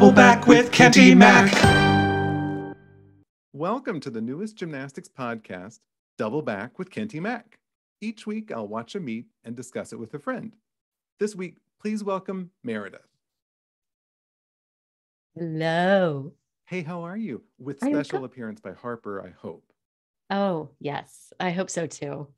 Double Back with Kenty Mac. Welcome to the newest gymnastics podcast, Double Back with Kenty Mac. Each week, I'll watch a meet and discuss it with a friend. This week, please welcome Meridith. Hello. Hey, how are you? With I am special appearance by Harper, I hope. Oh, yes. I hope so too.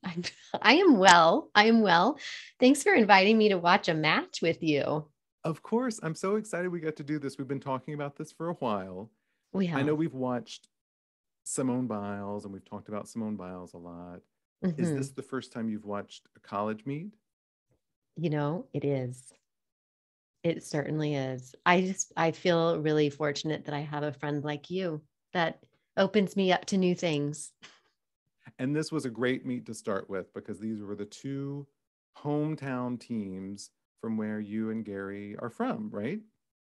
I am well. I am well. Thanks for inviting me to watch a match with you. Of course, I'm so excited we got to do this. We've been talking about this for a while. We have. I know we've watched Simone Biles and we've talked about Simone Biles a lot. Mm-hmm. Is this the first time you've watched a college meet? You know, it is. It certainly is. I feel really fortunate that I have a friend like you that opens me up to new things. And this was a great meet to start with because these were the two hometown teams from where you and Gary are from, right?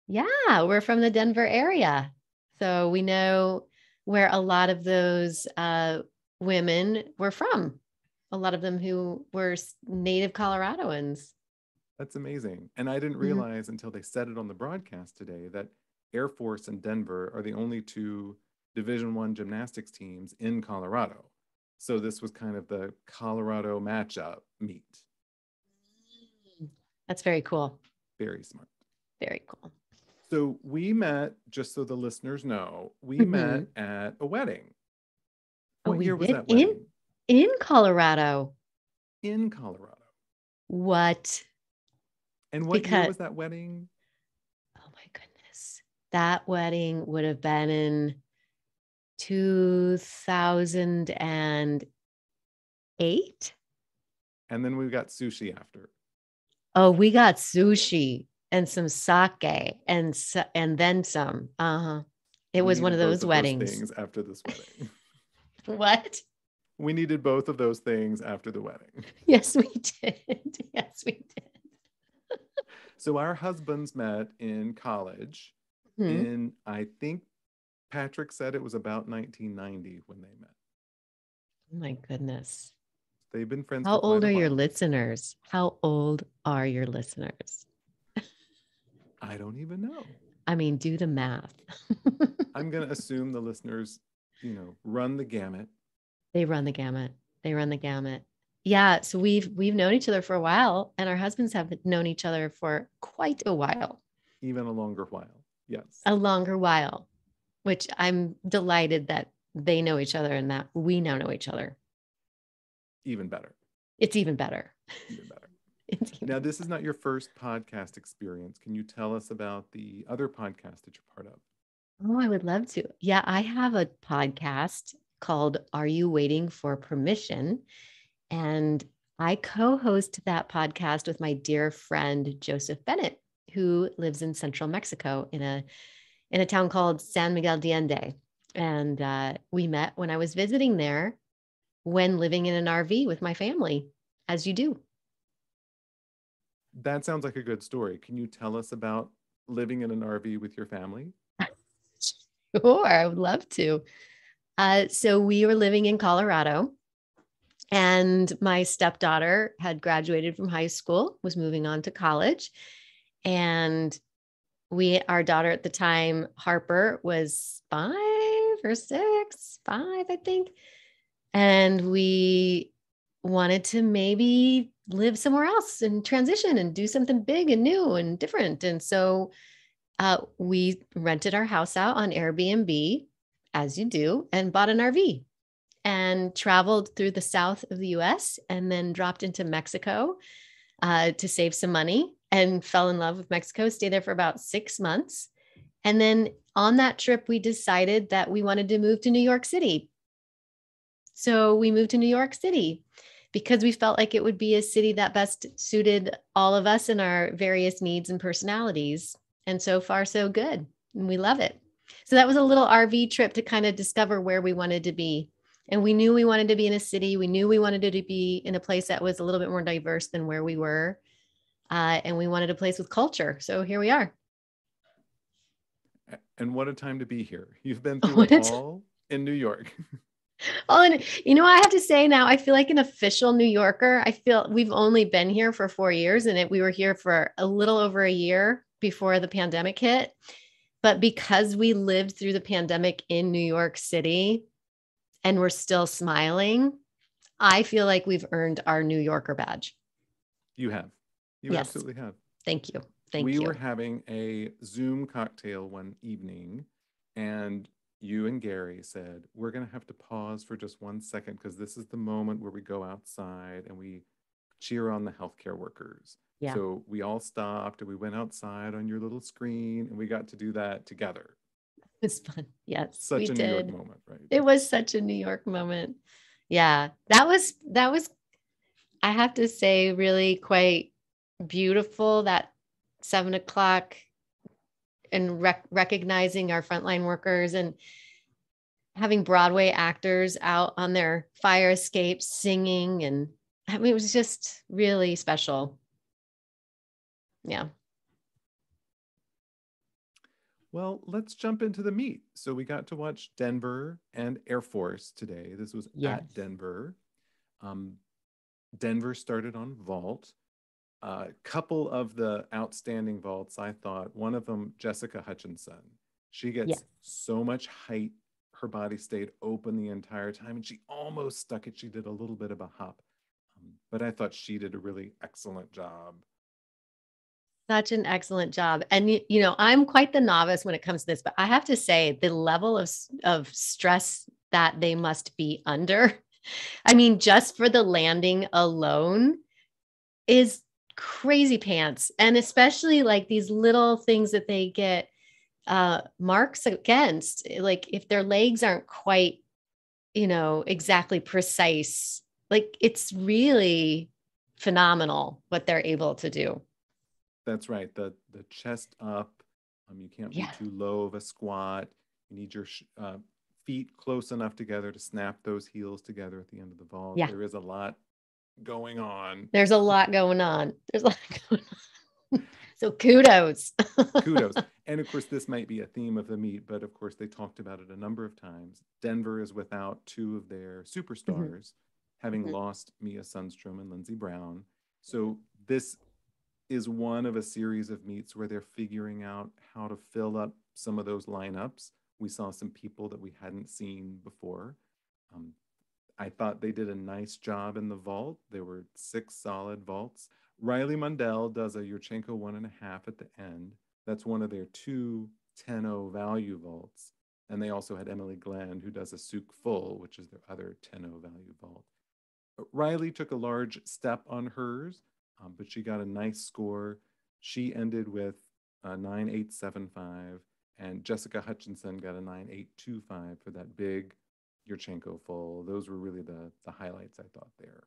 Yeah, we're from the Denver area. So we know where a lot of those women were from, a lot of them who were native Coloradoans. That's amazing. And I didn't realize until they said it on the broadcast today that Air Force and Denver are the only two Division I gymnastics teams in Colorado. So this was kind of the Colorado matchup meet. That's very cool. Very smart. Very cool. So we met, just so the listeners know, we met at a wedding. What year was that wedding? In Colorado. In Colorado. What? And what year was that wedding? Oh my goodness. That wedding would have been in 2008. And then we got sushi after. Oh, we got sushi and some sake and then some. It was one of those weddings. Things after this wedding. What? We needed both of those things after the wedding. Yes, we did. Yes, we did. So our husbands met in college in, I think Patrick said it was about 1990 when they met. Oh my goodness. They've been friends. How old are your listeners? How old are your listeners? I don't even know. I mean, do the math. I'm going to assume the listeners, run the gamut. They run the gamut. They run the gamut. Yeah. So we've known each other for a while, and our husbands have known each other for quite a while. Even a longer while. Yes. A longer while, which I'm delighted that they know each other and that we now know each other. Even better. It's even better. Even better. Now, this is not your first podcast experience. Can you tell us about the other podcast that you're part of? Oh, I would love to. Yeah, I have a podcast called Are You Waiting for Permission? And I co-host that podcast with my dear friend, Joseph Bennett, who lives in central Mexico in a town called San Miguel de Allende. And we met when I was visiting there when living in an RV with my family, as you do. That sounds like a good story. Can you tell us about living in an RV with your family? Sure, I would love to. So we were living in Colorado, and my stepdaughter had graduated from high school, was moving on to college. And our daughter at the time, Harper, was 5 or 6, I think. And we wanted to maybe live somewhere else and transition and do something big and new and different. And so we rented our house out on Airbnb, as you do, and bought an RV and traveled through the south of the US and then dropped into Mexico to save some money and fell in love with Mexico, stayed there for about 6 months. And then on that trip, we decided that we wanted to move to New York City. So we moved to New York City because we felt like it would be a city that best suited all of us and our various needs and personalities. And so far, so good. And we love it. So that was a little RV trip to kind of discover where we wanted to be. And we knew we wanted to be in a city. We knew we wanted to be in a place that was a little bit more diverse than where we were. And we wanted a place with culture. So here we are. And what a time to be here. You've been through it all in New York. Oh, and I have to say now, I feel like an official New Yorker. I feel we've only been here for 4 years, and we were here for a little over a year before the pandemic hit. But because we lived through the pandemic in New York City and we're still smiling, I feel like we've earned our New Yorker badge. You have. You Yes. absolutely have. Thank you. Thank we you. were having a Zoom cocktail one evening, and you and Gary said, we're going to have to pause for just 1 second because this is the moment where we go outside and we cheer on the healthcare workers. Yeah. So we all stopped and we went outside on your little screen and we got to do that together. It was fun. Yes. Such a New York moment, right? It was such a New York moment. Yeah. That was, I have to say, really quite beautiful, that 7:00 and recognizing our frontline workers and having Broadway actors out on their fire escapes singing. And I mean, it was just really special. Yeah. Well, let's jump into the meet. So we got to watch Denver and Air Force today. This was at Denver. Denver started on vault. A couple of the outstanding vaults, I thought. One of them, Jessica Hutchinson. She gets so much height. Her body stayed open the entire time, and she almost stuck it. She did a little bit of a hop. But I thought she did a really excellent job. Such an excellent job. And, you know, I'm quite the novice when it comes to this, but I have to say the level of stress that they must be under, I mean, just for the landing alone is crazy pants. And especially like these little things that they get marks against, like if their legs aren't quite, you know, exactly precise, like it's really phenomenal what they're able to do. That's right. The chest up. You can't be too low of a squat. You need your feet close enough together to snap those heels together at the end of the vault. There is a lot going on. There's a lot going on. So kudos. Kudos. And of course, this might be a theme of the meet, but of course, they talked about it a number of times. Denver is without two of their superstars, having lost Mia Sundstrom and Lindsey Brown. So this is one of a series of meets where they're figuring out how to fill up some of those lineups. We saw some people that we hadn't seen before. I thought they did a nice job in the vault. There were 6 solid vaults. Riley Mundell does a Yurchenko 1.5 at the end. That's one of their 2 10-0 value vaults. And they also had Emily Glenn, who does a Souk full, which is their other 10-0 value vault. Riley took a large step on hers, but she got a nice score. She ended with a 9.875, and Jessica Hutchinson got a 9.825 for that big Yurchenko full. Those were really the highlights, I thought, there.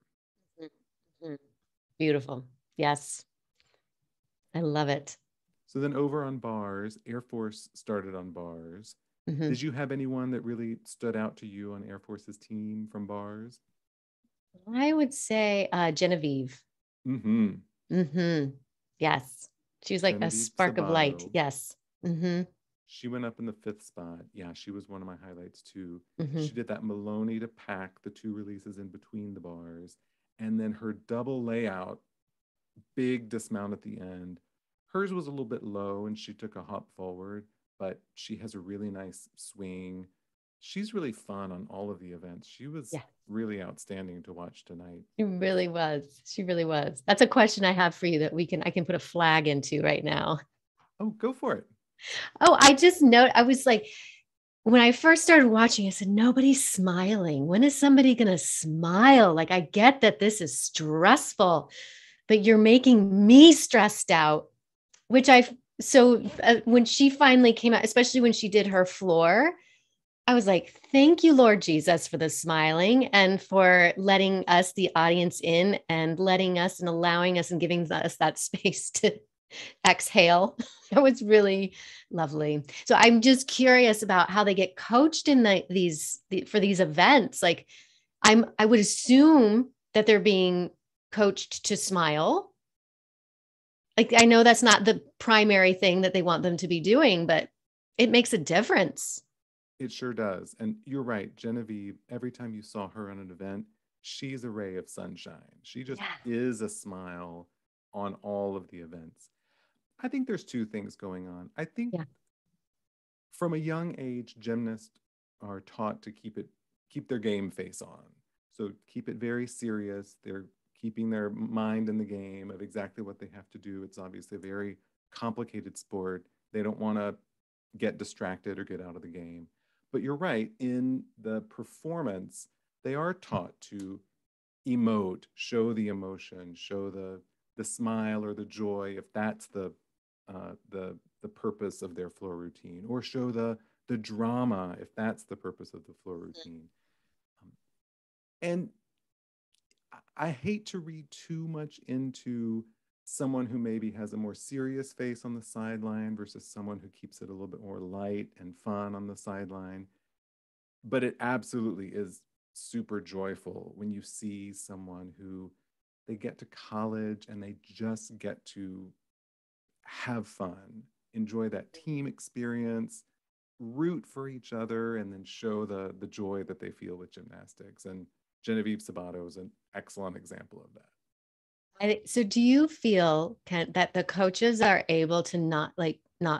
Beautiful. Yes. I love it. So then over on bars, Air Force started on bars. Did you have anyone that really stood out to you on Air Force's team from bars? I would say Genevieve. Yes. She was like Genevieve, a spark Sabato. Of light. Yes. She went up in the 5th spot. Yeah, she was one of my highlights too. She did that Maloney to pack the 2 releases in between the bars. And then her double layout, big dismount at the end. Hers was a little bit low and she took a hop forward, but she has a really nice swing. She's really fun on all of the events. She was really outstanding to watch tonight. She really was. She really was. That's a question I have for you that I can put a flag into right now. Oh, go for it. Oh, I just know, I was like, when I first started watching, I said, nobody's smiling. When is somebody going to smile? Like, I get that this is stressful, but you're making me stressed out, when she finally came out, especially when she did her floor, I was like, thank you, Lord Jesus, for the smiling and for letting us, the audience, in and letting us and allowing us and giving us that space to exhale. That was really lovely. So I'm just curious about how they get coached in for these events. Like I would assume that they're being coached to smile. Like, I know that's not the primary thing that they want them to be doing, but it makes a difference. It sure does. And you're right, Genevieve, every time you saw her on an event, she's a ray of sunshine. She just is a smile on all of the events. I think there's 2 things going on. I think from a young age, gymnasts are taught to keep their game face on. So keep it very serious. They're keeping their mind in the game of exactly what they have to do. It's obviously a very complicated sport. They don't want to get distracted or get out of the game. But you're right, in the performance, they are taught to emote, show the emotion, show the smile or the joy, if that's the purpose of their floor routine, or show the drama, if that's the purpose of the floor routine. And I hate to read too much into someone who maybe has a more serious face on the sideline versus someone who keeps it a little bit more light and fun on the sideline. But it absolutely is super joyful when you see someone who they get to college and they just get to have fun, enjoy that team experience, root for each other, and then show the joy that they feel with gymnastics. And Genevieve Sabato is an excellent example of that. So do you feel, Kent, that the coaches are able to not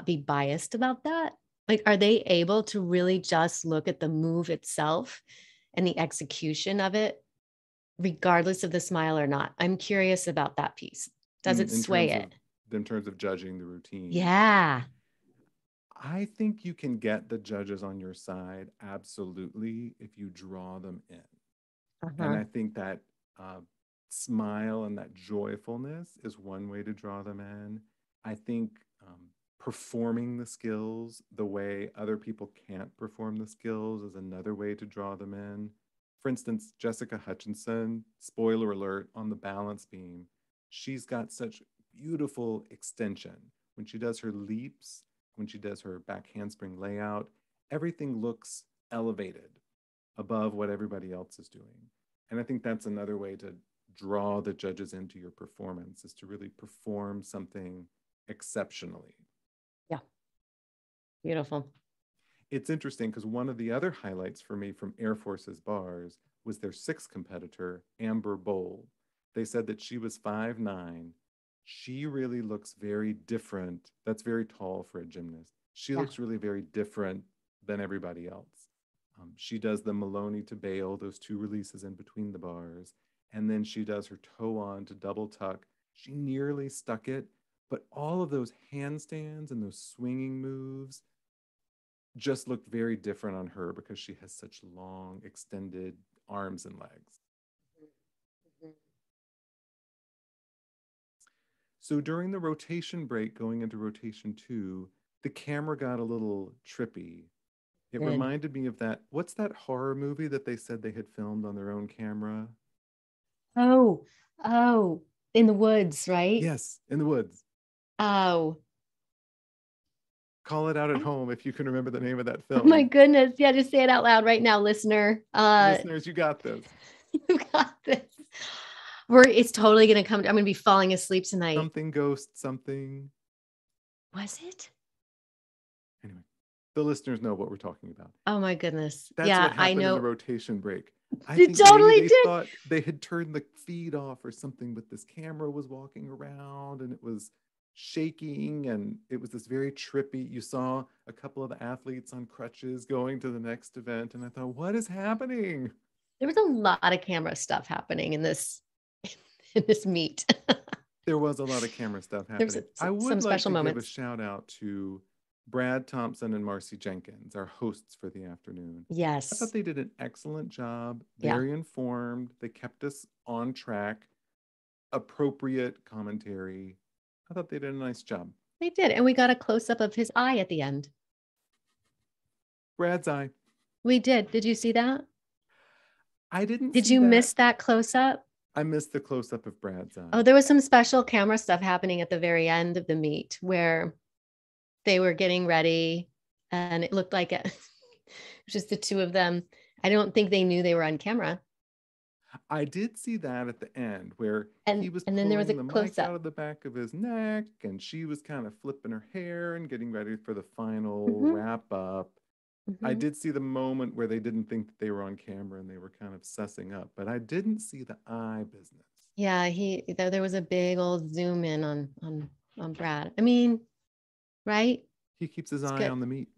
be biased about that? Like, are they able to really just look at the move itself and the execution of it, regardless of the smile or not? I'm curious about that piece. Does it sway it? In terms of judging the routine? Yeah. I think you can get the judges on your side, absolutely, if you draw them in. And I think that smile and that joyfulness is one way to draw them in. I think performing the skills the way other people can't perform the skills is another way to draw them in. For instance, Jessica Hutchinson, spoiler alert, on the balance beam, she's got such beautiful extension. When she does her leaps, when she does her back handspring layout, everything looks elevated above what everybody else is doing. And I think that's another way to draw the judges into your performance, is to really perform something exceptionally. Yeah. Beautiful. It's interesting because one of the other highlights for me from Air Force's bars was their sixth competitor, Amber Bowl. They said that she was 5'9". She really looks very different. That's very tall for a gymnast. She looks really very different than everybody else. She does the Maloney to bail, those two releases in between the bars. And then she does her toe on to double tuck. She nearly stuck it, but all of those handstands and those swinging moves just looked very different on her because she has such long, extended arms and legs. So during the rotation break, going into rotation 2, the camera got a little trippy. It reminded me of that. What's that horror movie that they said they had filmed on their own camera? Oh, in the woods, right? Yes, in the woods. Oh. Call it out at home if you can remember the name of that film. Oh my goodness. Yeah, just say it out loud right now, listener. Listeners, you got this. You got this. It's totally going to come. I'm going to be falling asleep tonight. Something ghost, something. Was it? Anyway, the listeners know what we're talking about. Oh my goodness. That's what happened in the rotation break. I think totally they thought they had turned the feed off or something, but this camera was walking around and it was shaking and it was this very trippy. You saw a couple of the athletes on crutches going to the next event, and I thought, what is happening? There was a lot of camera stuff happening in this meet. There was a lot of camera stuff happening. I would like to give a shout out to Brad Thompson and Marcy Jenkins, our hosts for the afternoon. Yes. I thought they did an excellent job, very informed. They kept us on track, appropriate commentary. I thought they did a nice job. They did. And we got a close-up of his eye at the end. Brad's eye. We did. Did you see that? I didn't. Did you miss that close-up? I missed the close-up of Brad's eye. Oh, there was some special camera stuff happening at the very end of the meet where they were getting ready and it looked like it was just the two of them. I don't think they knew they were on camera. I did see that at the end where he was and then there was a pulling the mic out of the back of his neck and she was kind of flipping her hair and getting ready for the final wrap up. I did see the moment where they didn't think that they were on camera and they were kind of sussing up, but I didn't see the eye business. Yeah, there was a big old zoom in on Brad. I mean, right? He keeps his eye on the meat.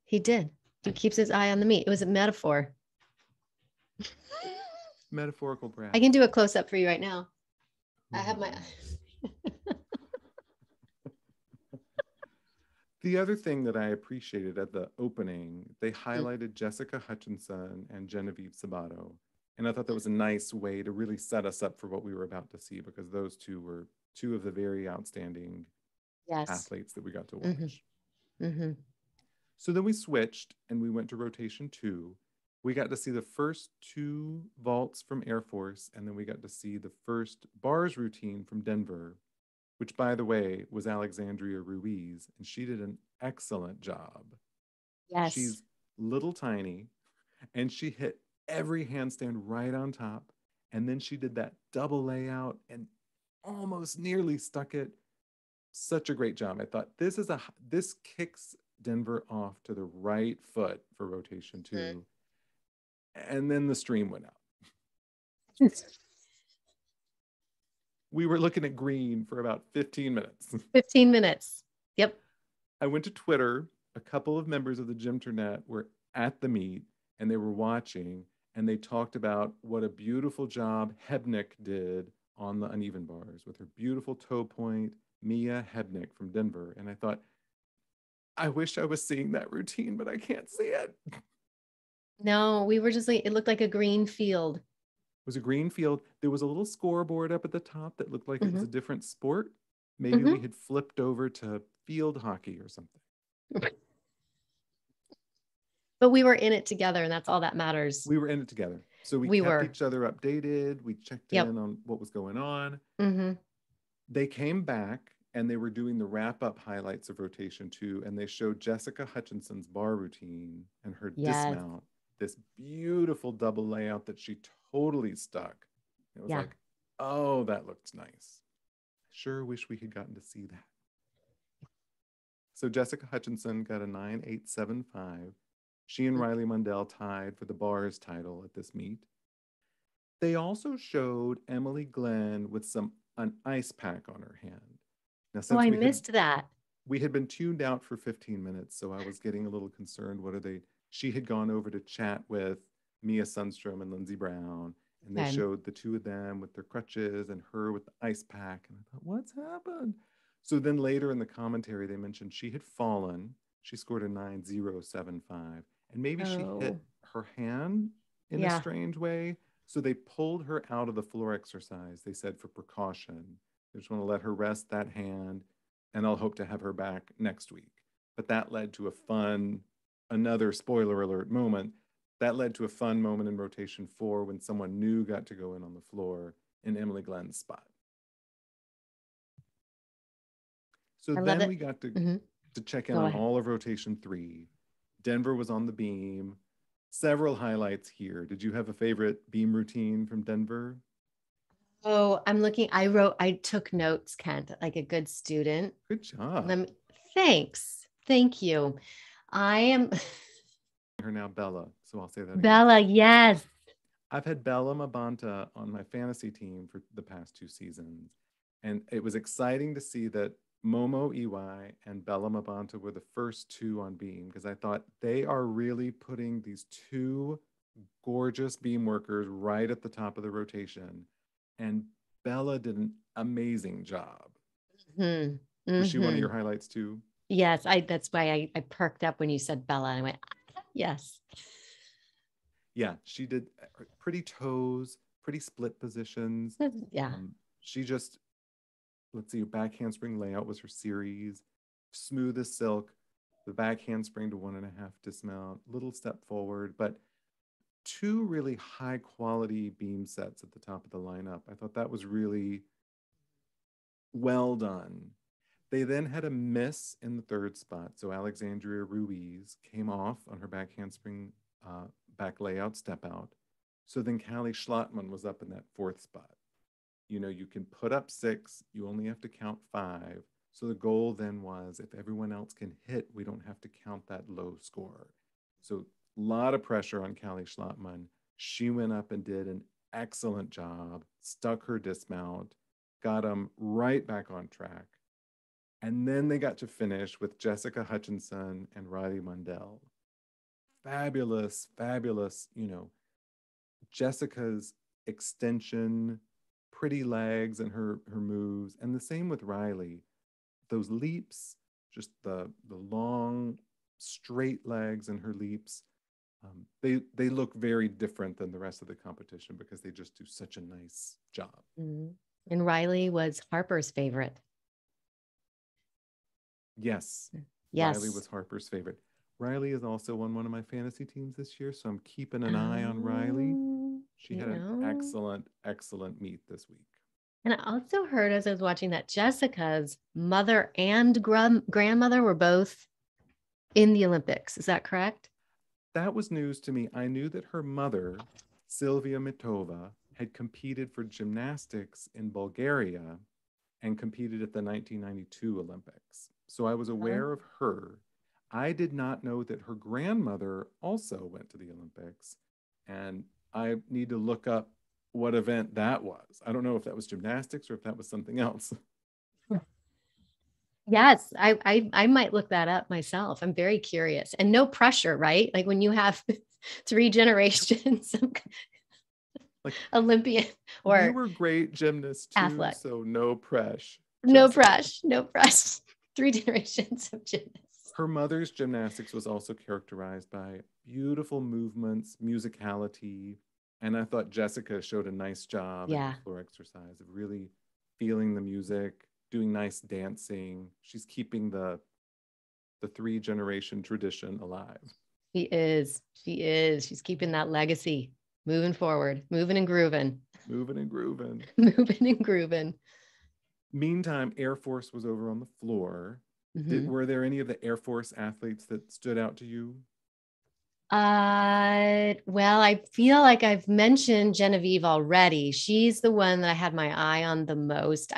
He did. He keeps his eye on the meat. It was a metaphor. Metaphorical Brad. I can do a close up for you right now. I have my. The other thing that I appreciated at the opening, they highlighted Jessica Hutchinson and Genevieve Sabato. And I thought that was a nice way to really set us up for what we were about to see, because those two were two of the very outstanding athletes that we got to watch. Mm-hmm. So then we switched and we went to rotation 2. We got to see the first 2 vaults from Air Force, and then we got to see the first bars routine from Denver, which, by the way, was Alexandria Ruiz, and she did an excellent job. Yes. She's little tiny, and she hit every handstand right on top, and then she did that double layout and almost nearly stuck it. Such a great job. I thought this kicks Denver off to the right foot for rotation 2. And then the stream went out. We were looking at green for about 15 minutes. 15 minutes. Yep. I went to Twitter. A couple of members of the Gymternet were at the meet and they were watching, and they talked about what a beautiful job Hebnick did on the uneven bars with her beautiful toe point, Mia Hebnick from Denver. And I thought, I wish I was seeing that routine, but I can't see it. No, we were just like, it looked like a green field. It was a green field. There was a little scoreboard up at the top that looked like it was a different sport. Maybe we had flipped over to field hockey or something. But we were in it together, and that's all that matters. We were in it together. So we kept each other updated. We checked in on what was going on. They came back and they were doing the wrap-up highlights of rotation 2, and they showed Jessica Hutchinson's bar routine and her dismount. This beautiful double layout that she totally stuck. It was like, oh, that looked nice. Sure wish we had gotten to see that. So Jessica Hutchinson got a 9.875. She and Riley Mundell tied for the bars title at this meet. They also showed Emily Glenn with an ice pack on her hand. Now, since I missed that. We had been tuned out for 15 minutes, so I was getting a little concerned. She had gone over to chat with Mia Sundstrom and Lindsey Brown, and they showed the two of them with their crutches and her with the ice pack. And I thought, what's happened? So then later in the commentary, they mentioned she had fallen. She scored a 9.075, and maybe she hit her hand in a strange way. So they pulled her out of the floor exercise, they said, for precaution. They just want to let her rest that hand, and I'll hope to have her back next week. But that led to another spoiler alert moment. That led to a fun moment in rotation 4 when someone new got to go in on the floor in Emily Glenn's spot. So then we got to check in on all of rotation 3. Denver was on the beam. Several highlights here. Did you have a favorite beam routine from Denver? Oh, I'm looking. I took notes, Kent, like a good student. Good job. Thanks. Thank you. I am her now Bella, so I'll say that again. Bella, yes. I've had Bella Mabanta on my fantasy team for the past 2 seasons, and it was exciting to see that Momo Iwai and Bella Mabanta were the first 2 on beam, because I thought they are really putting these 2 gorgeous beam workers right at the top of the rotation, and Bella did an amazing job. Was she one of your highlights too? Yes, that's why I perked up when you said Bella, and I went, yes. Yeah, she did pretty toes, pretty split positions. Yeah. She just, let's see, back handspring layout was her series. Smooth as silk. The back handspring to 1.5 dismount. Little step forward, but 2 really high quality beam sets at the top of the lineup. I thought that was really well done. They then had a miss in the 3rd spot. So Alexandria Ruiz came off on her back handspring back layout step out. So then Callie Schlottman was up in that 4th spot. You know, you can put up 6, you only have to count 5. So the goal then was, if everyone else can hit, we don't have to count that low score. So a lot of pressure on Callie Schlottman. She went up and did an excellent job, stuck her dismount, got them right back on track. And then they got to finish with Jessica Hutchinson and Riley Mundell. fabulous, fabulous, Jessica's extension, pretty legs and her moves. And the same with Riley. Those leaps, just the long, straight legs and her leaps. They look very different than the rest of the competition because they just do such a nice job. Mm-hmm. And Riley was Harper's favorite. Yes. Yes. Riley was Harper's favorite. Riley is also on one of my fantasy teams this year, so I'm keeping an eye on Riley. She had an excellent meet this week. And I also heard as I was watching that Jessica's mother and grandmother were both in the Olympics. Is that correct? That was news to me. I knew that her mother, Sylvia Mitova, had competed for gymnastics in Bulgaria and competed at the 1992 Olympics. So I was aware of her. I did not know that her grandmother also went to the Olympics. And I need to look up what event that was. I don't know if that was gymnastics or if that was something else. Yes, I might look that up myself. I'm very curious. And no pressure, right? Like when you have 3 generations of like Olympian or you were great gymnasts too, athlete. So no pressure. No press. 3 generations of gymnasts. Her mother's gymnastics was also characterized by beautiful movements, musicality, and I thought Jessica showed a nice job in the floor exercise of really feeling the music, doing nice dancing. She's keeping the 3-generation tradition alive. She is. She's keeping that legacy, moving forward, moving and grooving. Moving and grooving. Moving and grooving. Meantime, Air Force was over on the floor. Mm-hmm. Were there any of the Air Force athletes that stood out to you? Well, I feel like I've mentioned Genevieve already. She's the one that I had my eye on the most.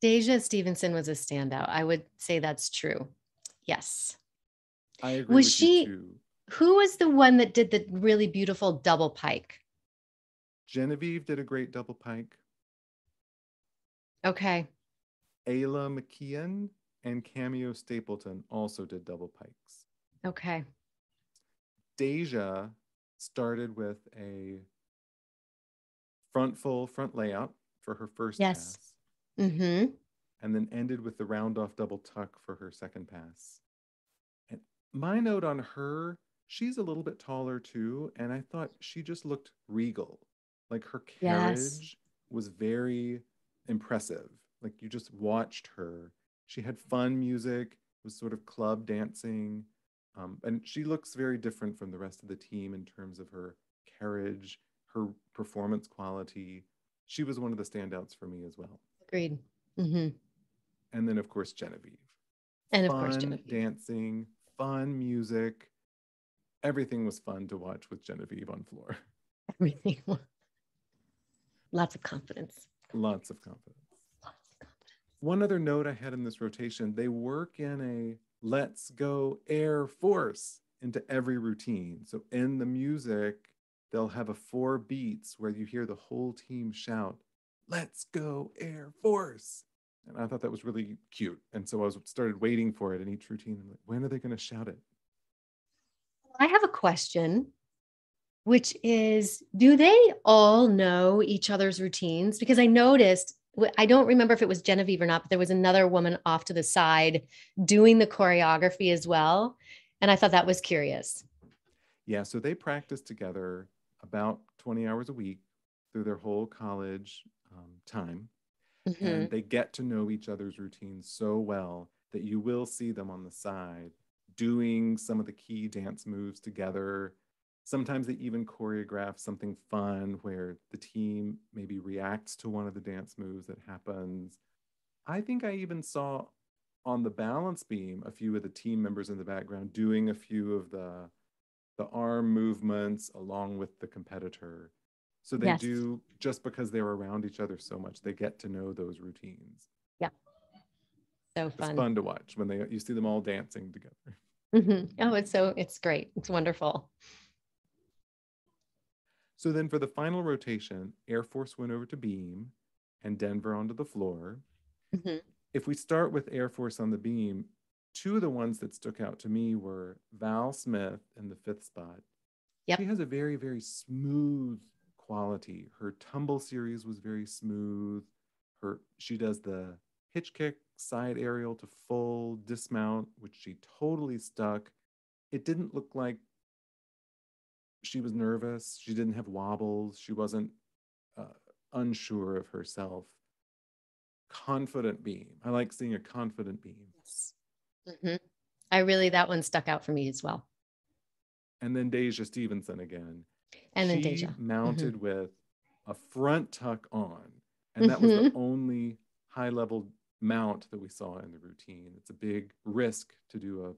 Deja Stevenson was a standout. I would say that's true. Yes. I agree with you too. Who was the one that did the really beautiful double pike? Genevieve did a great double pike. Okay. Ayla McKeon and Cameo Stapleton also did double pikes. Okay. Deja started with a front layout for her first pass. Mm-hmm. And then ended with the round off double tuck for her second pass. And my note on her, she's a little bit taller too. And I thought she just looked regal. Like her carriage was very impressive. Like you just watched her. She had fun music, was sort of club dancing. And she looks very different from the rest of the team in terms of her carriage, her performance quality. She was one of the standouts for me as well. Agreed. Mm-hmm. And then, of course, Genevieve. Fun dancing, fun music. Everything was fun to watch with Genevieve on floor. Everything. Lots of confidence. Lots of confidence. One other note I had in this rotation, they work in a let's go Air Force into every routine. So in the music, they'll have a 4 beats where you hear the whole team shout, let's go Air Force. And I thought that was really cute. And so I started waiting for it in each routine. I'm like, when are they going to shout it? I have a question, which is, do they all know each other's routines? Because I noticed, I don't remember if it was Genevieve or not, but there was another woman off to the side doing the choreography as well. And I thought that was curious. Yeah, so they practice together about 20 hours a week through their whole college time. Mm-hmm. And they get to know each other's routines so well that you will see them on the side doing some of the key dance moves together. Sometimes they even choreograph something fun where the team maybe reacts to one of the dance moves that happens. I think I even saw on the balance beam a few of the team members in the background doing a few of the arm movements along with the competitor. So they do, just because they're around each other so much, they get to know those routines. Yeah. So fun. It's fun to watch when you see them all dancing together. Mm-hmm. Oh, it's great. It's wonderful. So then for the final rotation, Air Force went over to beam and Denver onto the floor. Mm-hmm. If we start with Air Force on the beam, two of the ones that stuck out to me were Val Smith in the fifth spot. Yep. She has a very, very smooth quality. Her tumble series was very smooth. She does the hitch kick, side aerial to full dismount, which she totally stuck. It didn't look like she was nervous. She didn't have wobbles. She wasn't unsure of herself. Confident beam. I like seeing a confident beam. Yes. That one stuck out for me as well. And then Deja Stevenson again. And then she Deja. mounted with a front tuck on. And that was the only high level mount that we saw in the routine. It's a big risk to do a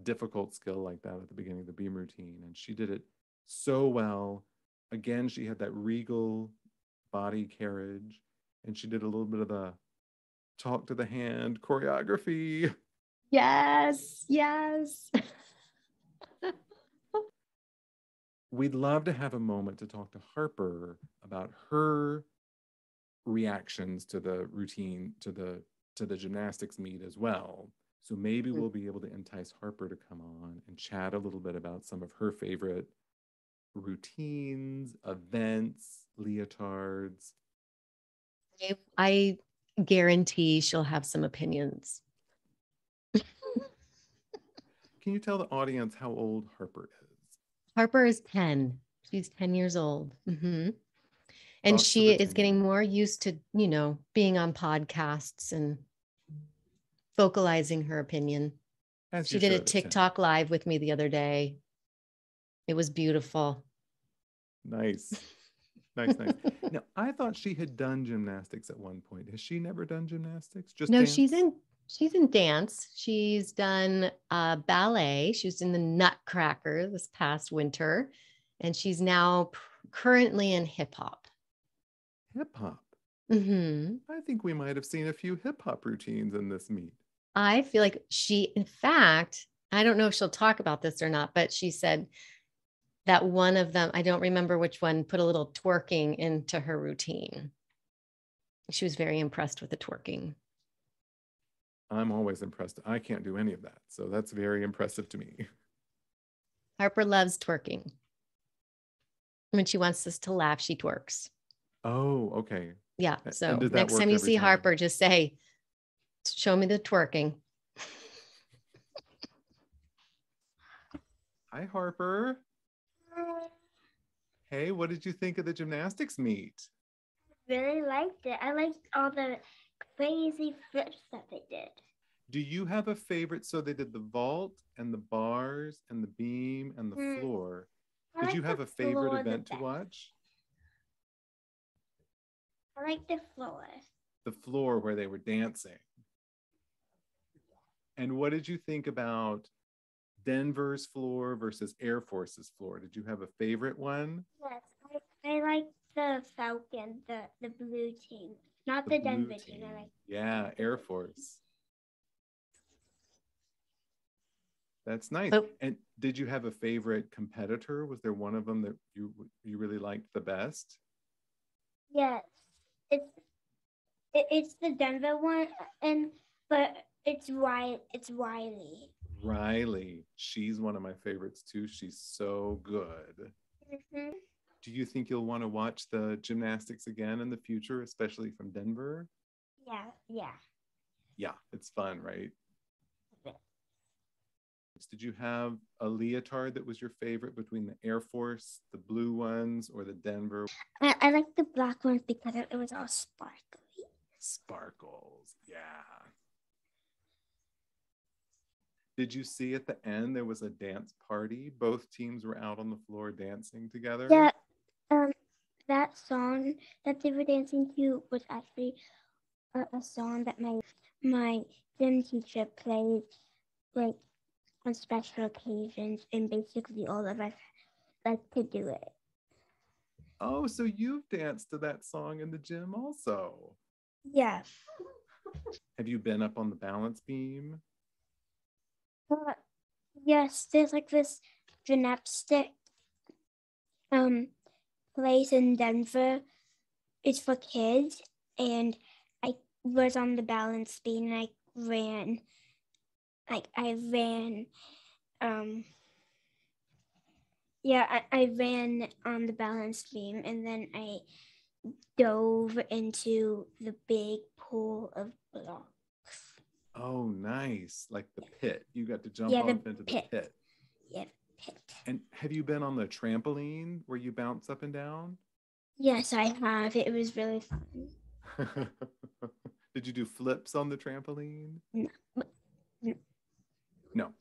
difficult skill like that at the beginning of the beam routine. And she did it so well. Again, she had that regal body carriage, and she did a little bit of the talk to the hand choreography. Yes. We'd love to have a moment to talk to Harper about her reactions to the routine, to the gymnastics meet as well. So maybe we'll be able to entice Harper to come on and chat a little bit about some of her favorite routines, events, leotards. I guarantee she'll have some opinions. Can you tell the audience how old Harper is? Harper is 10. She's 10 years old. And Talk she is getting more used to, being on podcasts and vocalizing her opinion. She did a TikTok live with me the other day. It was beautiful. Nice. Now, I thought she had done gymnastics at one point. Has she never done gymnastics? No, dance? She's in dance. She's done ballet. She was in the Nutcracker this past winter, and she's now currently in hip hop. Hip hop. I think we might have seen a few hip hop routines in this meet. I feel like in fact, I don't know if she'll talk about this or not, but she said that one of them, I don't remember which one, put a little twerking into her routine. She was very impressed with the twerking. I'm always impressed. I can't do any of that. So that's very impressive to me. Harper loves twerking. When she wants us to laugh, she twerks. Oh, okay. Yeah. So next time you see Harper, just say, show me the twerking. Hi, Harper. Hey, what did you think of the gymnastics meet? Really liked it. I liked all the crazy flips that they did. Do you have a favorite? So they did the vault and the bars and the beam and the floor. Did you have a favorite event to watch? I like the floor. The floor where they were dancing. And what did you think about Denver's floor versus Air Force's floor? Did you have a favorite one? Yes, I like the Falcon, the blue team, not the Denver team. Yeah, Air Force. That's nice. Oh. And did you have a favorite competitor? Was there one of them that you really liked the best? Yes, it's the Denver one, but it's Riley. Riley, she's one of my favorites too. She's so good. Do you think you'll want to watch the gymnastics again in the future, especially from Denver? Yeah, it's fun, right? Did you have a leotard that was your favorite between the Air Force, the blue ones, or the Denver? I like the black ones because it was all sparkly. Sparkles, yeah. Did you see at the end there was a dance party? Both teams were out on the floor dancing together. Yeah, that song that they were dancing to was actually a song that my gym teacher played like on special occasions, and basically all of us like to do it. Oh, so you've danced to that song in the gym also? Yeah. Have you been up on the balance beam? Yes, there's like this gymnastic place in Denver. It's for kids, and I was on the balance beam and I ran like I ran. I ran on the balance beam, and then I dove into the big pool of blocks. Oh, nice. Like the pit. You got to jump Yeah, off into the pit. Yeah, pit. And have you been on the trampoline where you bounce up and down? Yes, I have. It was really fun. Did you do flips on the trampoline? No. No.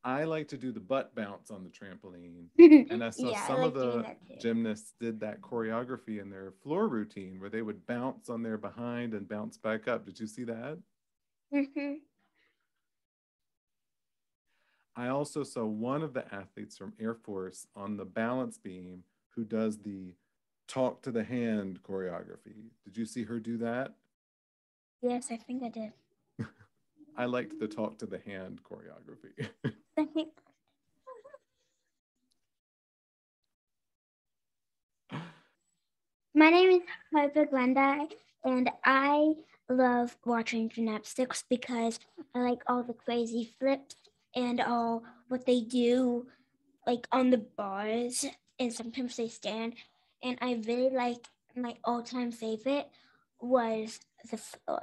I like to do the butt bounce on the trampoline. And I saw Yeah, some I of like doing the that too. gymnasts did that choreography in their floor routine where they would bounce on their behind and bounce back up. Did you see that? Mm-hmm. I also saw one of the athletes from Air Force on the balance beam who does the talk to the hand choreography. Did you see her do that? Yes, I think I did. I liked the talk to the hand choreography. My name is Harper Glenda, and I love watching gymnastics because I like all the crazy flips and all what they do, like on the bars, and sometimes they stand. And I really like my all-time favorite was the floor.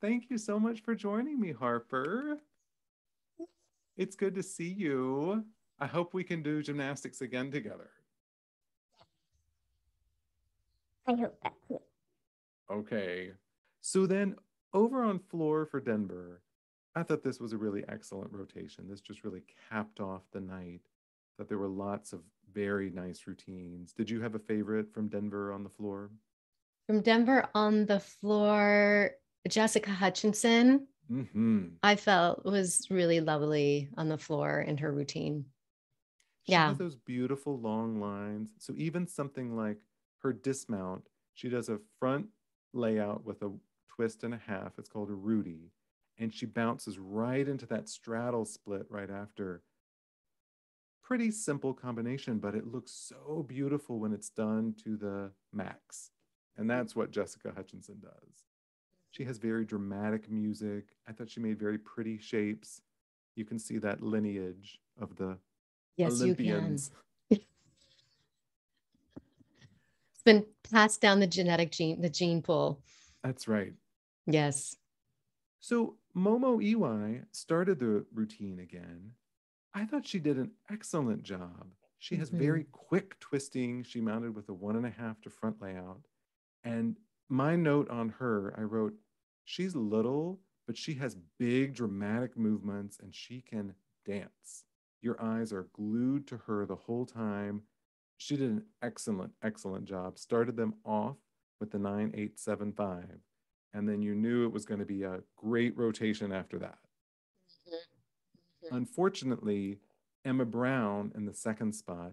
Thank you so much for joining me, Harper. It's good to see you. I hope we can do gymnastics again together. I hope that too. Okay. So then over on floor for Denver, I thought this was a really excellent rotation. This just really capped off the night. That there were lots of very nice routines. Did you have a favorite from Denver on the floor? From Denver on the floor, Jessica Hutchinson, I felt was really lovely on the floor in her routine. She Yeah. has those beautiful long lines. So even something like her dismount, she does a front layout with a twist and a half. It's called a Rudy. And she bounces right into that straddle split right after. Pretty simple combination, but it looks so beautiful when it's done to the max. And that's what Jessica Hutchinson does. She has very dramatic music. I thought she made very pretty shapes. You can see that lineage of the Olympians. You can. It's been passed down the gene pool. That's right. Yes. So Momo Iwai started the routine again. I thought she did an excellent job. She has very quick twisting. She mounted with a 1.5 to front layout. And my note on her, I wrote, she's little, but she has big dramatic movements and she can dance. Your eyes are glued to her the whole time. She did an excellent, excellent job. Started them off with the 9-8-7-5. And then you knew it was going to be a great rotation after that. Unfortunately, Emma Brown in the second spot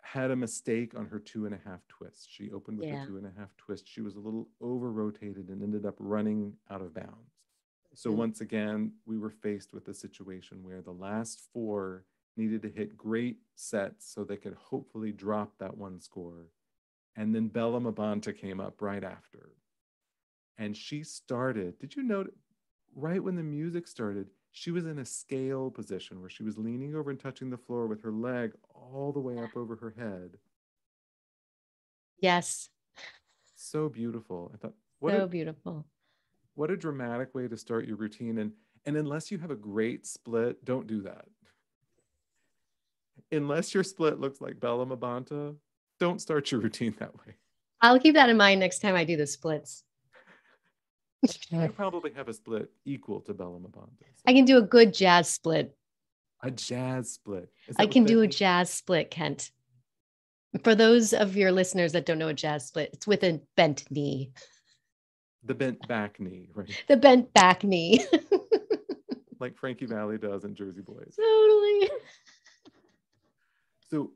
had a mistake on her 2.5 twist. She opened with a 2.5 twist. She was a little over rotated and ended up running out of bounds. So once again, we were faced with a situation where the last 4 needed to hit great sets so they could hopefully drop that one score. And then Bella Mabanta came up right after. And she started, did you note, right when the music started, she was in a scale position where she was leaning over and touching the floor with her leg all the way up over her head. Yes. So beautiful. I thought, beautiful. What a dramatic way to start your routine. And unless you have a great split, don't do that. Unless your split looks like Bella Mabanta, don't start your routine that way. I'll keep that in mind next time I do the splits. I probably have a split equal to Bella Mabanta. So. I can do a good jazz split. A jazz split. I can do a jazz split, Kent. For those of your listeners that don't know a jazz split, it's with a bent knee. The bent back knee, right? The bent back knee. Like Frankie Valli does in Jersey Boys. Totally. So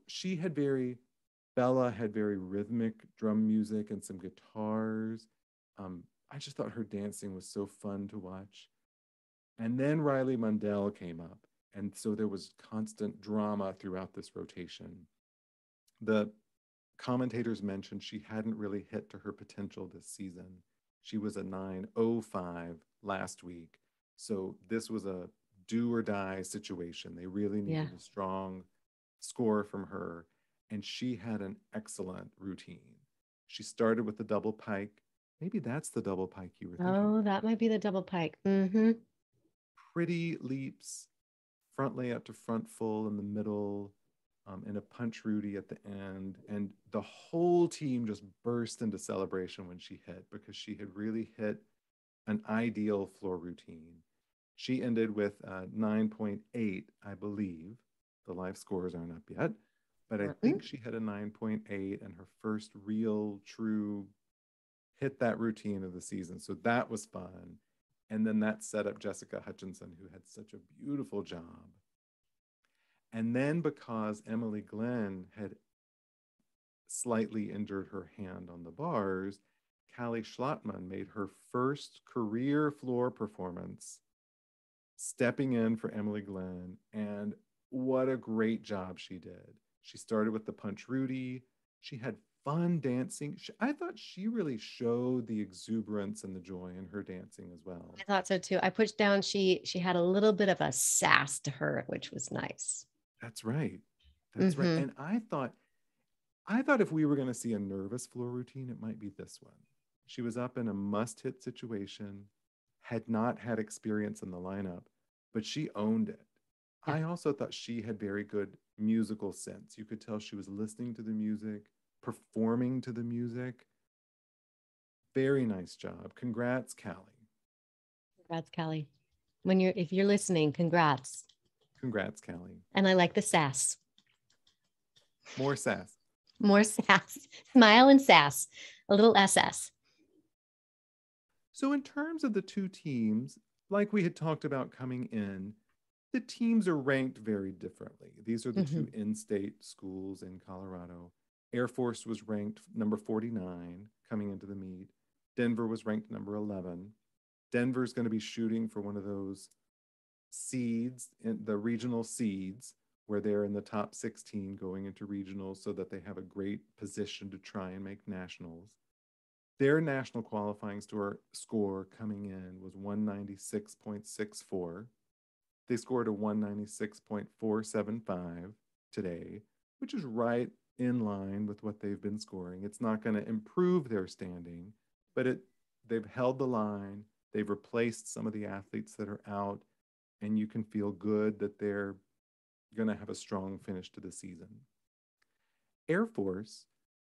Bella had very rhythmic drum music and some guitars. I just thought her dancing was so fun to watch. And then Riley Mundell came up. And so there was constant drama throughout this rotation. The commentators mentioned she hadn't really hit to her potential this season. She was a 9.05 last week. So this was a do or die situation. They really needed a strong score from her. And she had an excellent routine. She started with the double pike. Maybe that's the double pike you were thinking. Oh, that might be the double pike. Mm-hmm. Pretty leaps, front layout to front full in the middle, and a punch Rudy at the end. And the whole team just burst into celebration when she hit, because she had really hit an ideal floor routine. She ended with 9.8, I believe. The live scores aren't up yet, but I think she had a 9.8 and her first real, true hit that routine of the season. So that was fun. And then that set up Jessica Hutchinson, who had such a beautiful job. And then because Emily Glenn had slightly injured her hand on the bars, Callie Schlottman made her first career floor performance, stepping in for Emily Glenn. And what a great job she did. She started with the punch Rudy. She had fun dancing. I thought she really showed the exuberance and the joy in her dancing as well. I thought so too. I pushed down. She had a little bit of a sass to her, which was nice. That's right. That's right. And I thought if we were going to see a nervous floor routine, it might be this one. She was up in a must-hit situation, had not had experience in the lineup, but she owned it. Yeah. I also thought she had very good musical sense. You could tell she was listening to the music, performing to the music. Very nice job. Congrats, Callie. Congrats, Callie. If you're listening, congrats. Congrats, Callie. And I like the sass. More sass. More sass. Smile and sass. A little SS. So in terms of the two teams, like we had talked about coming in, the teams are ranked very differently. These are the two in-state schools in Colorado. Air Force was ranked number 49 coming into the meet. Denver was ranked number 11. Denver's going to be shooting for one of those seeds, the regional seeds, where they're in the top 16 going into regionals so that they have a great position to try and make nationals. Their national qualifying score coming in was 196.64. They scored a 196.475 today, which is right in line with what they've been scoring. It's not going to improve their standing, but they've held the line. They've replaced some of the athletes that are out, and you can feel good that they're going to have a strong finish to the season. Air Force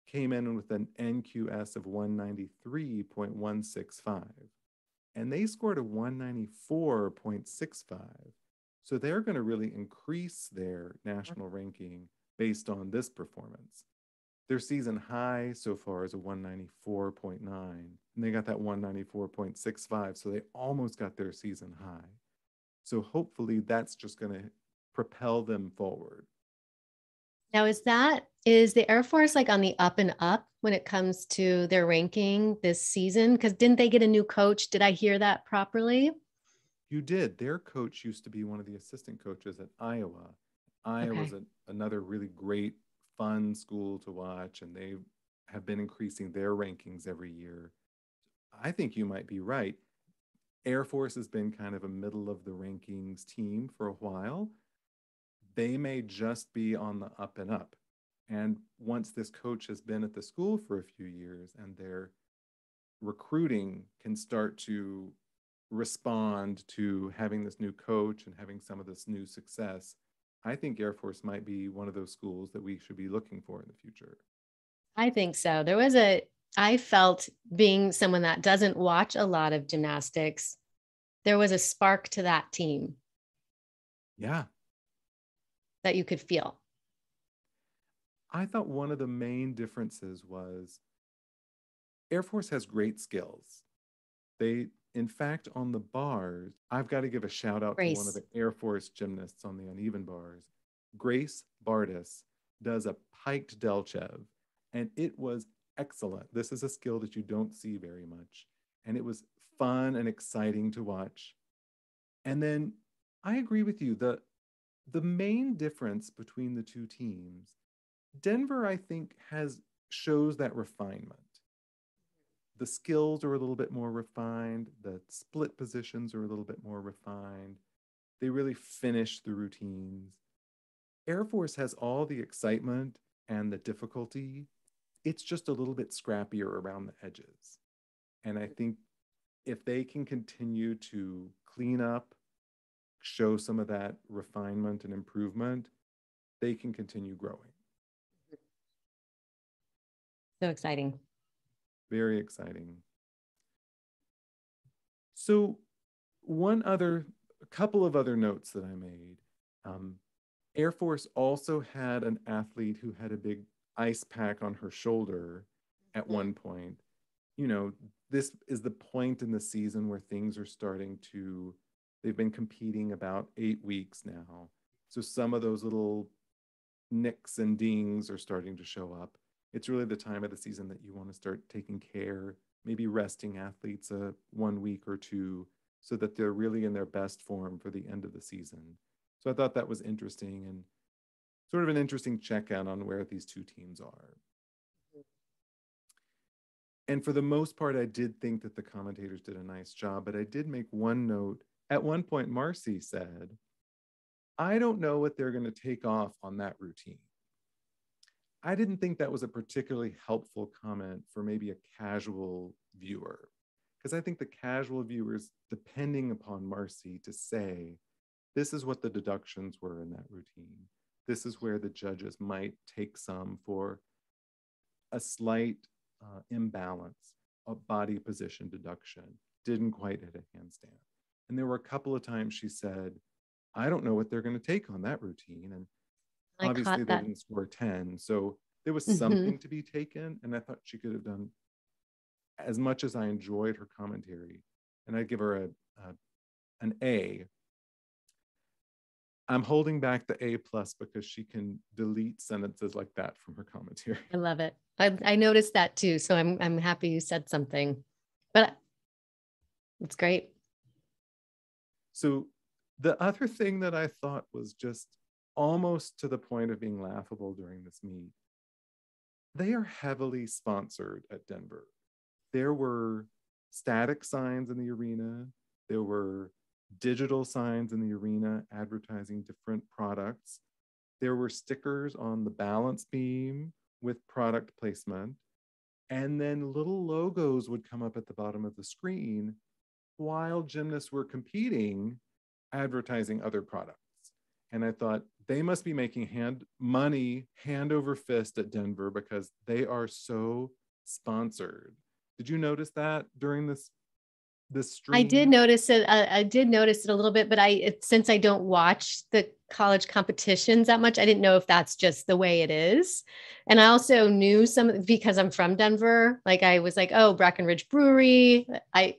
came in with an NQS of 193.165, and they scored a 194.65. So they're going to really increase their national ranking based on this performance. Their season high so far is a 194.9, and they got that 194.65, so they almost got their season high. So hopefully that's just going to propel them forward. Now, is the Air Force like on the up and up when it comes to their ranking this season? Because didn't they get a new coach? Did I hear that properly? You did. Their coach used to be one of the assistant coaches at Iowa. Iowa's another really great, fun school to watch, and they have been increasing their rankings every year. I think you might be right. Air Force has been kind of a middle of the rankings team for a while. They may just be on the up and up. And once this coach has been at the school for a few years and their recruiting can start to respond to having this new coach and having some of this new success, I think Air Force might be one of those schools that we should be looking for in the future. I think so. I felt, being someone that doesn't watch a lot of gymnastics, there was a spark to that team. Yeah. That you could feel. I thought one of the main differences was Air Force has great skills. In fact, on the bars, I've got to give a shout out to one of the Air Force gymnasts on the uneven bars. Grace Bardis does a piked Delchev, and it was excellent. This is a skill that you don't see very much, and it was fun and exciting to watch. And then I agree with you. The main difference between the two teams, Denver, I think, has shows that refinement. The skills are a little bit more refined. The split positions are a little bit more refined. They really finish the routines. Air Force has all the excitement and the difficulty. It's just a little bit scrappier around the edges. And I think if they can continue to clean up, show some of that refinement and improvement, they can continue growing. So exciting. Very exciting. So a couple of other notes that I made. Air Force also had an athlete who had a big ice pack on her shoulder at one point. You know, this is the point in the season where things are starting to, they've been competing about 8 weeks now. So some of those little nicks and dings are starting to show up. It's really the time of the season that you want to start taking care, maybe resting athletes 1 week or two, so that they're really in their best form for the end of the season. So I thought that was interesting and sort of an interesting check-in on where these two teams are. And for the most part, I did think that the commentators did a nice job, but I did make one note. At one point, Marcy said, I don't know what they're going to take off on that routine. I didn't think that was a particularly helpful comment for maybe a casual viewer, because I think the casual viewers, depending upon Marcy to say, this is what the deductions were in that routine. This is where the judges might take some for a slight imbalance of body position deduction. Didn't quite hit a handstand. And there were a couple of times she said, I don't know what they're going to take on that routine. And obviously they didn't score 10. So there was something to be taken. And I thought she could have done, as much as I enjoyed her commentary, and I'd give her an A. I'm holding back the A+ because she can delete sentences like that from her commentary. I love it. I noticed that too. So I'm happy you said something, but it's great. So the other thing that I thought was just almost to the point of being laughable during this meet, they are heavily sponsored at Denver. There were static signs in the arena. There were digital signs in the arena advertising different products. There were stickers on the balance beam with product placement. And then little logos would come up at the bottom of the screen while gymnasts were competing, advertising other products. And I thought they must be making money hand over fist at Denver because they are so sponsored. Did you notice that during this stream? I did notice it. I did notice it a little bit, but since I don't watch the college competitions that much, I didn't know if that's just the way it is. And I also knew some because I'm from Denver. Like I was like, oh, Breckenridge Brewery. I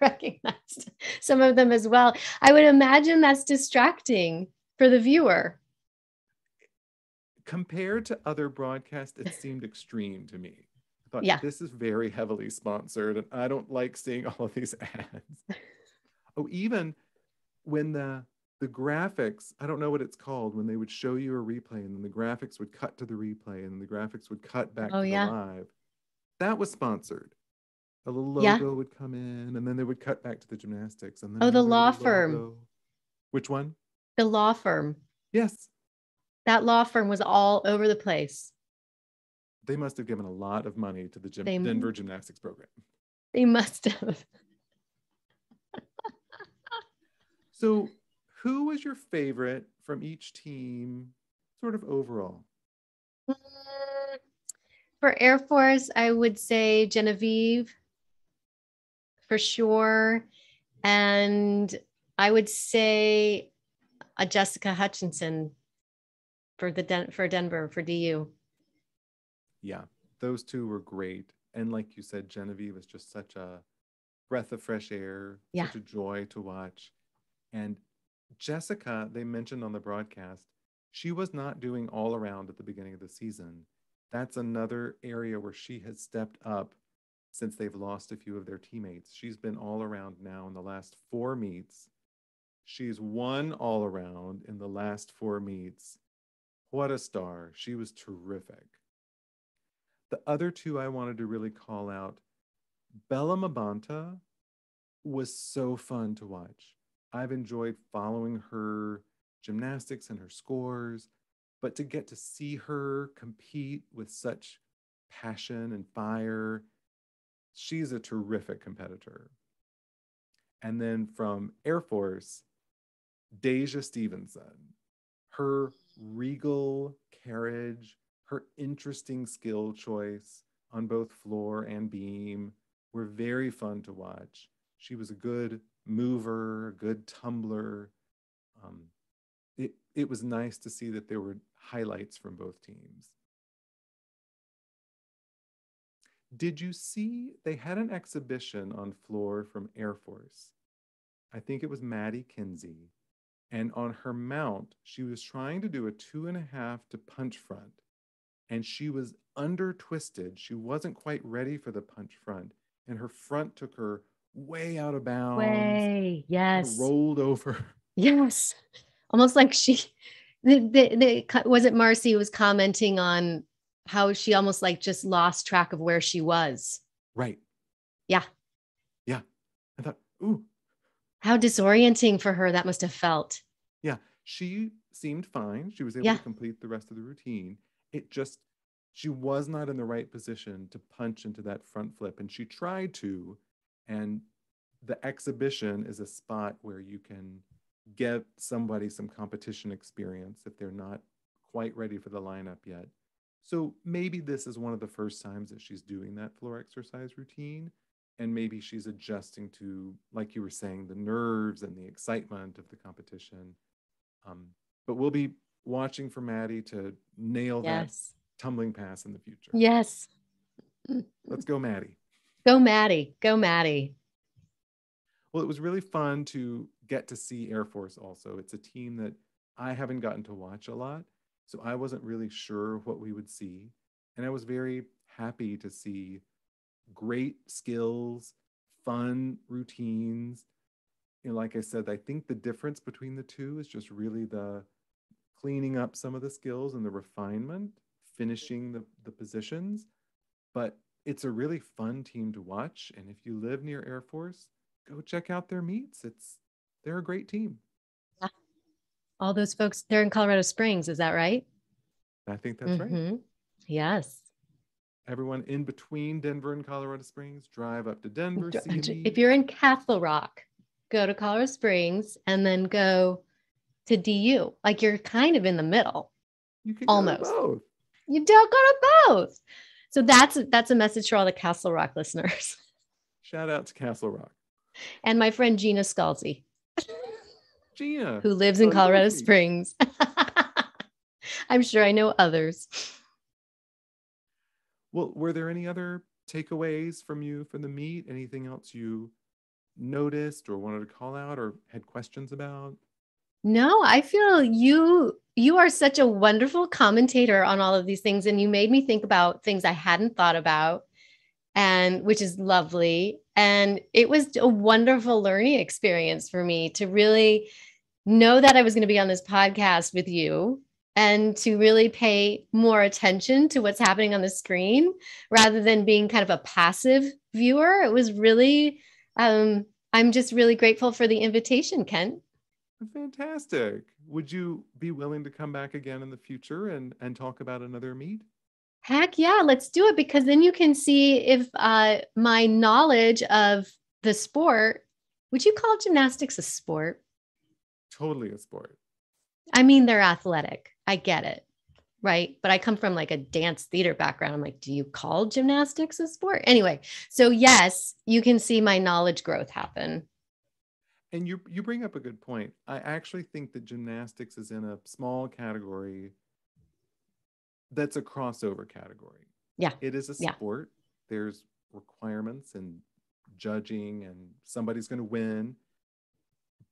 recognized some of them as well. I would imagine that's distracting for the viewer. Compared to other broadcasts, it seemed extreme to me. I thought, yeah, this is very heavily sponsored, and I don't like seeing all of these ads. Oh, even when the graphics, I don't know what it's called, when they would show you a replay and then the graphics would cut to the replay and the graphics would cut back to the live. That was sponsored. A little logo would come in and then they would cut back to the gymnastics. And then the law firm. Logo. Which one? The law firm. Yes. That law firm was all over the place. They must have given a lot of money to the Denver gymnastics program. They must have. So who was your favorite from each team, sort of overall? For Air Force, I would say Genevieve, for sure. And I would say Jessica Hutchinson for Denver, for DU. Yeah, those two were great. And like you said, Genevieve was just such a breath of fresh air, such a joy to watch. And Jessica, they mentioned on the broadcast, she was not doing all around at the beginning of the season. That's another area where she has stepped up since they've lost a few of their teammates. She's been all around now in the last 4 meets. She's won all around in the last 4 meets. What a star. She was terrific. The other two I wanted to really call out, Bella Mabanta was so fun to watch. I've enjoyed following her gymnastics and her scores, but to get to see her compete with such passion and fire, she's a terrific competitor. And then from Air Force, Deja Stevenson, her regal carriage, her interesting skill choice on both floor and beam were very fun to watch. She was a good mover, a good tumbler. It was nice to see that there were highlights from both teams. Did you see they had an exhibition on floor from Air Force? I think it was Maddie Kinsey. And on her mount, she was trying to do a 2.5 to punch front. And she was under twisted. She wasn't quite ready for the punch front. And her front took her way out of bounds. Way, yes. Rolled over. Yes. Almost like was it Marcy who was commenting on how she almost like just lost track of where she was. Right. Yeah. Yeah. I thought, ooh. How disorienting for her that must have felt. Yeah. She seemed fine. She was able to complete the rest of the routine. She was not in the right position to punch into that front flip. And she tried to. And the exhibition is a spot where you can get somebody some competition experience if they're not quite ready for the lineup yet. So maybe this is one of the first times that she's doing that floor exercise routine. And maybe she's adjusting to, like you were saying, the nerves and the excitement of the competition. But we'll be watching for Maddie to nail that tumbling pass in the future. Yes. Let's go, Maddie. Go, Maddie. Go, Maddie. Well, it was really fun to get to see Air Force also. It's a team that I haven't gotten to watch a lot, so I wasn't really sure what we would see. And I was very happy to see great skills, fun routines. Like I said, I think the difference between the two is just really the cleaning up some of the skills and the refinement, finishing the positions. But it's a really fun team to watch. And if you live near Air Force, go check out their meets. They're a great team. Yeah. All those folks, they're in Colorado Springs. Is that right? I think that's right. Yes. Everyone in between Denver and Colorado Springs, drive up to Denver. If you're in Castle Rock, go to Colorado Springs and then go to DU. Like you're kind of in the middle. You can almost. Go to both. You don't go to both. So that's a message for all the Castle Rock listeners. Shout out to Castle Rock. And my friend Gina Scalzi. Gina. Who lives in Colorado Springs. I'm sure I know others. Well, were there any other takeaways from you from the meet? Anything else you noticed or wanted to call out or had questions about? No, I feel you are such a wonderful commentator on all of these things. And you made me think about things I hadn't thought about, and which is lovely. And it was a wonderful learning experience for me to really know that I was going to be on this podcast with you and to really pay more attention to what's happening on the screen rather than being kind of a passive viewer. It was really, I'm just really grateful for the invitation, Kent. Fantastic. Would you be willing to come back again in the future and talk about another meet? Heck yeah, let's do it, because then you can see if my knowledge of the sport, would you call gymnastics a sport? Totally a sport. I mean, they're athletic. I get it. Right. But I come from like a dance theater background. I'm like, do you call gymnastics a sport? Anyway, so yes, you can see my knowledge growth happen. And you bring up a good point. I actually think that gymnastics is in a small category that's a crossover category. Yeah. It is a sport. There's requirements and judging, and somebody's going to win.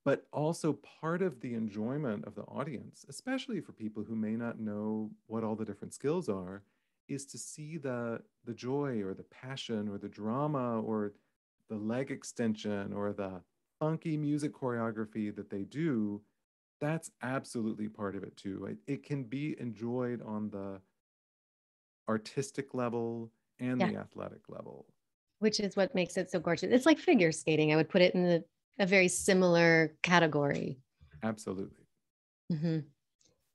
But also part of the enjoyment of the audience, especially for people who may not know what all the different skills are, is to see the joy or the passion or the drama or the leg extension or the funky music choreography that they do. That's absolutely part of it too. It can be enjoyed on artistic level and the athletic level. Which is what makes it so gorgeous. It's like figure skating. I would put it in a very similar category. Absolutely. Mm-hmm.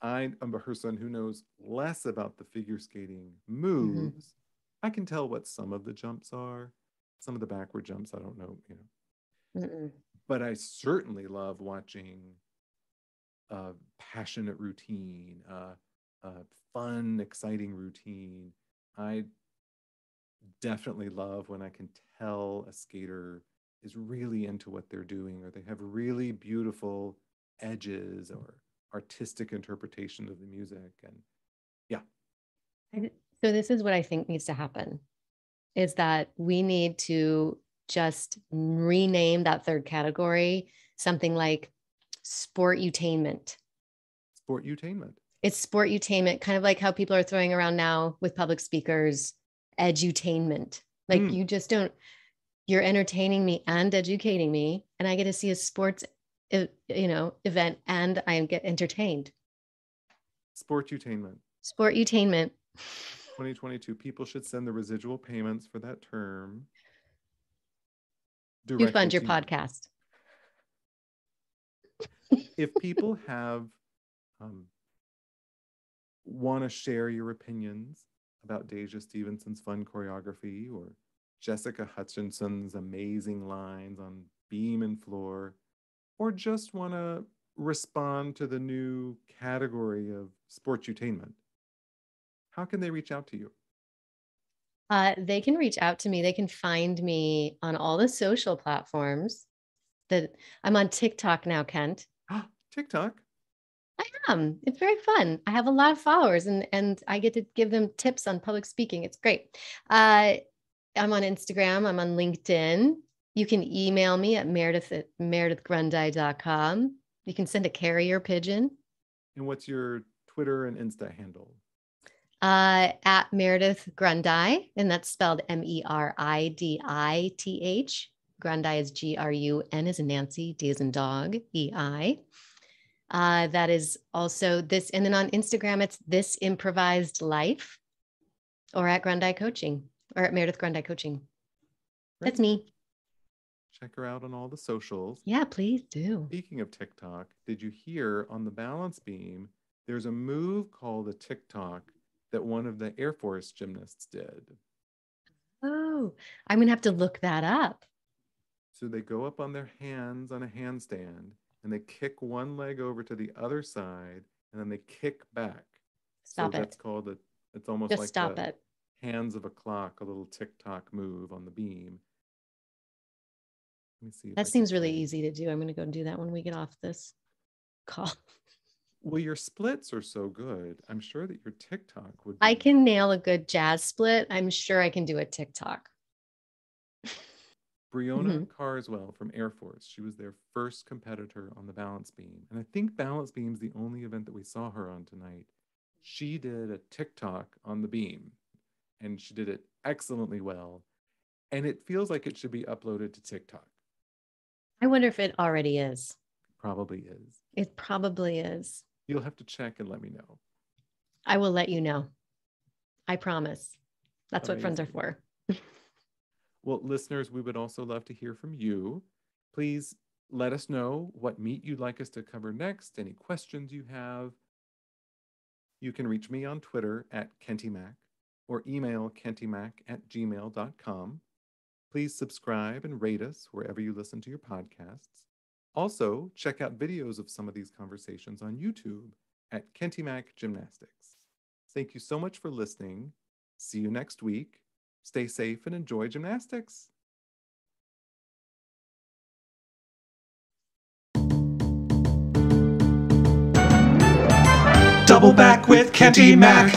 I am a person who knows less about the figure skating moves. I can tell what some of the jumps are. Some of the backward jumps, I don't know, But I certainly love watching a passionate routine, a fun, exciting routine. I definitely love when I can tell a skater is really into what they're doing, or they have really beautiful edges or artistic interpretation of the music. And so this is what I think needs to happen, is that we need to just rename that third category something like sportutainment. Sportutainment. It's sportutainment, kind of like how people are throwing around now with public speakers, edutainment. Like you just don't, you're entertaining me and educating me, and I get to see a sports, event, and I get entertained. Sportutainment. Sportutainment. 2022. People should send the residual payments for that term to fund your podcast. If people have want to share your opinions about Deja Stevenson's fun choreography, or Jessica Hutchinson's amazing lines on beam and floor, or just want to respond to the new category of sportutainment, how can they reach out to you? They can reach out to me. They can find me on all the social platforms. That I'm on TikTok now, Kent. TikTok? I am. It's very fun. I have a lot of followers, and I get to give them tips on public speaking. It's great. I'm on Instagram. I'm on LinkedIn. You can email me at meredith@meredithgrundy.com. You can send a carrier pigeon. And what's your Twitter and Insta handle? At Meredith Grundy, and that's spelled MERIDITH. Grundy is GRUN as in Nancy, D as in dog, EI. That is also this. And then on Instagram, it's This Improvised Life, or at Grundy Coaching, or at Meredith Grundy Coaching. Great. That's me. Check her out on all the socials. Yeah, please do. Speaking of TikTok, did you hear on the balance beam, there's a move called a TikTok that one of the Air Force gymnasts did? Oh, I'm going to have to look that up. So they go up on their hands on a handstand, and they kick one leg over to the other side, and then they kick back. Stop it. That's called it's almost just like stop the it. hands of a clock, a little tick-tock move on the beam. Let me see. That seems really easy to do. I'm going to go do that when we get off this call. Well, your splits are so good. I'm sure that your TikTok would be... I can nail a good jazz split. I'm sure I can do a TikTok. Breonna Carswell from Air Force. She was their first competitor on the balance beam. And I think balance beam is the only event that we saw her on tonight. She did a TikTok on the beam, and she did it excellently well. And it feels like it should be uploaded to TikTok. I wonder if it already is. Probably is. It probably is. You'll have to check and let me know. I will let you know. I promise. That's Amazing. What friends are for. Well, listeners, we would also love to hear from you. Please let us know what meet you'd like us to cover next, any questions you have. You can reach me on Twitter at KentyMac or email kentymac@gmail.com. Please subscribe and rate us wherever you listen to your podcasts. Also, check out videos of some of these conversations on YouTube at KentyMac Gymnastics. Thank you so much for listening. See you next week. Stay safe and enjoy gymnastics. Double back with Kenty Mac.